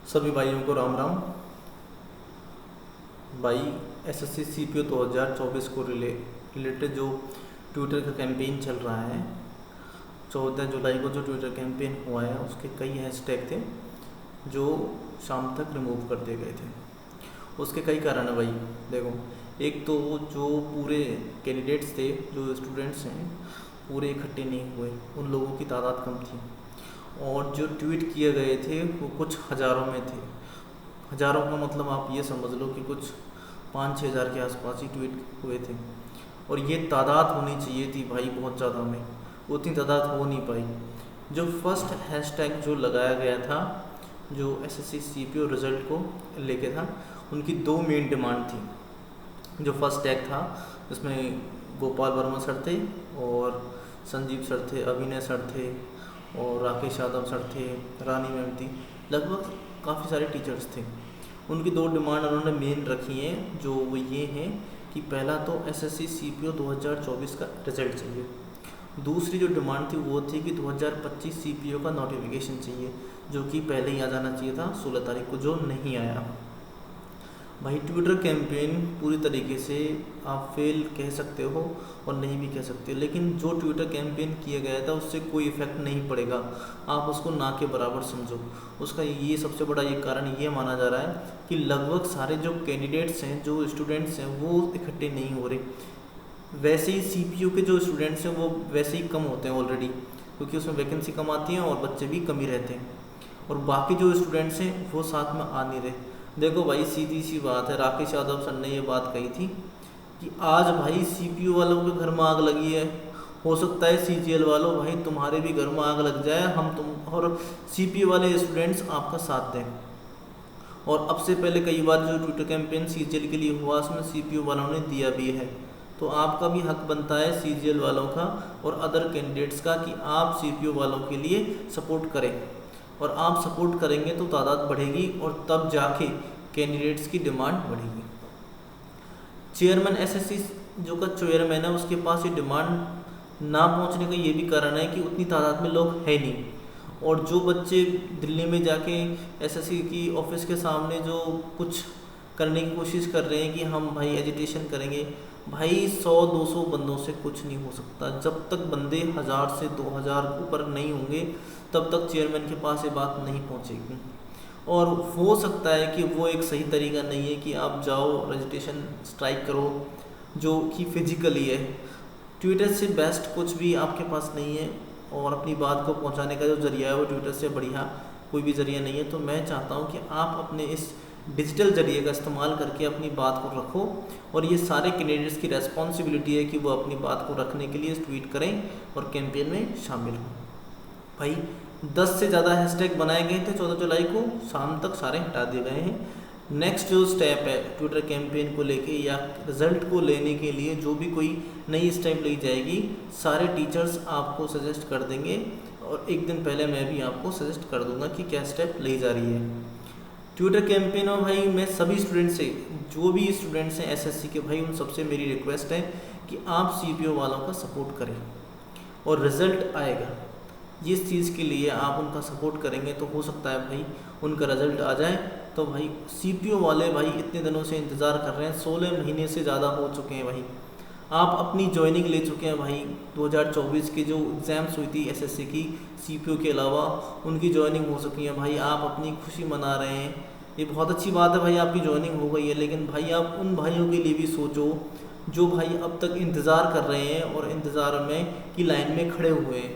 सभी भाइयों को राम राम। भाई एसएससी सीपीओ 2024 को रिलेटेड जो ट्विटर का कैंपेन चल रहा है, 14 जुलाई को जो ट्विटर कैंपेन हुआ है उसके कई हैशटैग थे जो शाम तक रिमूव कर दिए गए थे। उसके कई कारण है भाई। देखो, एक तो जो पूरे कैंडिडेट्स थे, जो स्टूडेंट्स हैं, पूरे इकट्ठे नहीं हुए, उन लोगों की तादाद कम थी। और जो ट्वीट किए गए थे वो कुछ हज़ारों में थे। हज़ारों का मतलब आप ये समझ लो कि कुछ 5-6 हज़ार के आसपास ही ट्वीट हुए थे। और ये तादाद होनी चाहिए थी भाई बहुत ज़्यादा में, उतनी तादाद हो नहीं पाई। जो फर्स्ट हैशटैग जो लगाया गया था, जो एसएससी सीपीओ रिज़ल्ट को लेके था, उनकी दो मेन डिमांड थी। जो फर्स्ट टैग था जिसमें गोपाल वर्मा सर थे और संजीव सर थे, अभिनय सर थे और राकेश यादव सर थे, रानी मैम थी, लगभग काफ़ी सारे टीचर्स थे। उनकी दो डिमांड उन्होंने मेन रखी हैं, जो वो ये हैं कि पहला तो एसएससी सीपीओ 2024 का रिज़ल्ट चाहिए। दूसरी जो डिमांड थी वो थी कि 2025 सीपीओ का नोटिफिकेशन चाहिए, जो कि पहले ही आ जाना चाहिए था 16 तारीख को, जो नहीं आया। भाई ट्विटर कैंपेन पूरी तरीके से आप फेल कह सकते हो और नहीं भी कह सकते, लेकिन जो ट्विटर कैंपेन किया गया था उससे कोई इफ़ेक्ट नहीं पड़ेगा। आप उसको ना के बराबर समझो। उसका ये सबसे बड़ा ये कारण ये माना जा रहा है कि लगभग सारे जो कैंडिडेट्स हैं, जो स्टूडेंट्स हैं, वो इकट्ठे नहीं हो रहे। वैसे ही सीपीयू के जो स्टूडेंट्स हैं वो वैसे ही कम होते हैं ऑलरेडी, क्योंकि उसमें वैकेंसी कम आती है और बच्चे भी कम ही रहते हैं। और बाकी जो स्टूडेंट्स हैं वो साथ में आ नहीं रहे। देखो भाई, सीधी सी बात है, राकेश यादव सर ने ये बात कही थी कि आज भाई सीपीयू वालों के घर में आग लगी है, हो सकता है सीजीएल वालों भाई तुम्हारे भी घर में आग लग जाए, हम तुम और सीपीयू वाले स्टूडेंट्स आपका साथ दें। और अब से पहले कई बार जो ट्विटर कैंपेन सीजीएल के लिए हुआ उसमें सीपीयू वालों ने दिया भी है। तो आपका भी हक बनता है सीजीएल वालों का और अदर कैंडिडेट्स का कि आप सीपीयू वालों के लिए सपोर्ट करें। और आप सपोर्ट करेंगे तो तादाद बढ़ेगी और तब जाके कैंडिडेट्स की डिमांड बढ़ेगी। चेयरमैन एसएससी जो का चेयरमैन है उसके पास ये डिमांड ना पहुंचने का ये भी कारण है कि उतनी तादाद में लोग है नहीं। और जो बच्चे दिल्ली में जाके एसएससी की ऑफिस के सामने जो कुछ करने की कोशिश कर रहे हैं कि हम भाई एजिटेशन करेंगे, भाई 100-200 बंदों से कुछ नहीं हो सकता। जब तक बंदे 1000 से 2000 ऊपर नहीं होंगे तब तक चेयरमैन के पास ये बात नहीं पहुंचेगी। और हो सकता है कि वो एक सही तरीका नहीं है कि आप जाओ एजिटेशन स्ट्राइक करो जो कि फिजिकली है। ट्विटर से बेस्ट कुछ भी आपके पास नहीं है और अपनी बात को पहुंचाने का जो जरिया है वो ट्विटर से बढ़िया कोई भी जरिया नहीं है। तो मैं चाहता हूं कि आप अपने इस डिजिटल जरिए का इस्तेमाल करके अपनी बात को रखो और ये सारे कैंडिडेट्स की रेस्पॉन्सिबिलिटी है कि वो अपनी बात को रखने के लिए ट्वीट करें और कैंपेन में शामिल हों। भाई 10 से ज़्यादा हैशटैग बनाए गए थे 14 जुलाई को, शाम तक सारे हटा दिए गए हैं। नेक्स्ट जो स्टेप है ट्विटर कैंपेन को लेके या रिज़ल्ट को लेने के लिए, जो भी कोई नई स्टेप ली जाएगी, सारे टीचर्स आपको सजेस्ट कर देंगे और एक दिन पहले मैं भी आपको सजेस्ट कर दूंगा कि क्या स्टेप ली जा रही है। ट्विटर कैंपेन में भाई मैं सभी स्टूडेंट से, जो भी स्टूडेंट्स हैं एसएससी के, भाई उन सबसे मेरी रिक्वेस्ट है कि आप सीपीओ वालों का सपोर्ट करें और रिज़ल्ट आएगा। जिस चीज़ के लिए आप उनका सपोर्ट करेंगे तो हो सकता है भाई उनका रिज़ल्ट आ जाए। तो भाई सीपीओ वाले भाई इतने दिनों से इंतज़ार कर रहे हैं, 16 महीने से ज़्यादा हो चुके हैं भाई। आप अपनी ज्वाइनिंग ले चुके हैं भाई। 2024 की जो एग्ज़ाम्स हुई थी एसएससी की, सीपीओ के अलावा उनकी ज्वाइनिंग हो चुकी है भाई। आप अपनी खुशी मना रहे हैं, ये बहुत अच्छी बात है भाई, आपकी ज्वाइनिंग हो गई है। लेकिन भाई आप उन भाइयों के लिए भी सोचो जो भाई अब तक इंतज़ार कर रहे हैं और इंतज़ार में की लाइन में खड़े हुए हैं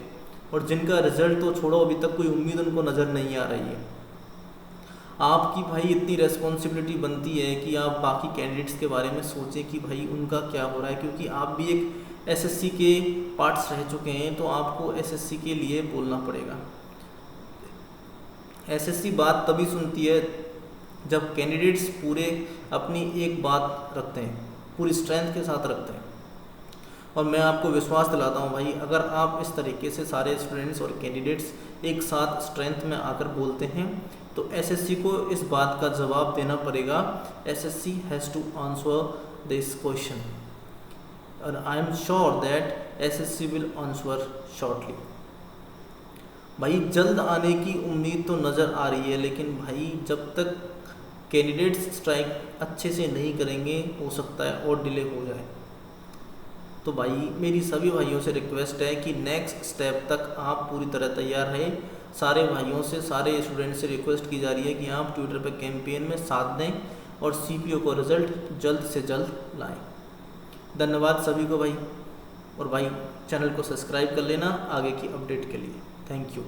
और जिनका रिज़ल्ट तो छोड़ो, अभी तक कोई उम्मीद उनको नज़र नहीं आ रही है। आपकी भाई इतनी रेस्पॉन्सिबिलिटी बनती है कि आप बाकी कैंडिडेट्स के बारे में सोचें कि भाई उनका क्या हो रहा है, क्योंकि आप भी एक एसएससी के पार्ट्स रह चुके हैं। तो आपको एसएससी के लिए बोलना पड़ेगा। एसएससी बात तभी सुनती है जब कैंडिडेट्स पूरे अपनी एक बात रखते हैं, पूरी स्ट्रेंथ के साथ रखते हैं। और मैं आपको विश्वास दिलाता हूँ भाई, अगर आप इस तरीके से सारे स्टूडेंट्स और कैंडिडेट्स एक साथ स्ट्रेंथ में आकर बोलते हैं तो एसएससी को इस बात का जवाब देना पड़ेगा। SSC has to answer this question और I am sure that SSC will answer shortly. भाई जल्द आने की उम्मीद तो नज़र आ रही है, लेकिन भाई जब तक कैंडिडेट्स स्ट्राइक अच्छे से नहीं करेंगे हो सकता है और डिले हो जाए। तो भाई मेरी सभी भाइयों से रिक्वेस्ट है कि नेक्स्ट स्टेप तक आप पूरी तरह तैयार रहें। सारे भाइयों से, सारे स्टूडेंट से रिक्वेस्ट की जा रही है कि आप ट्विटर पर कैंपेन में साथ दें और सीपीओ को रिज़ल्ट जल्द से जल्द लाएं। धन्यवाद सभी को भाई, और भाई चैनल को सब्सक्राइब कर लेना आगे की अपडेट के लिए। Thank you.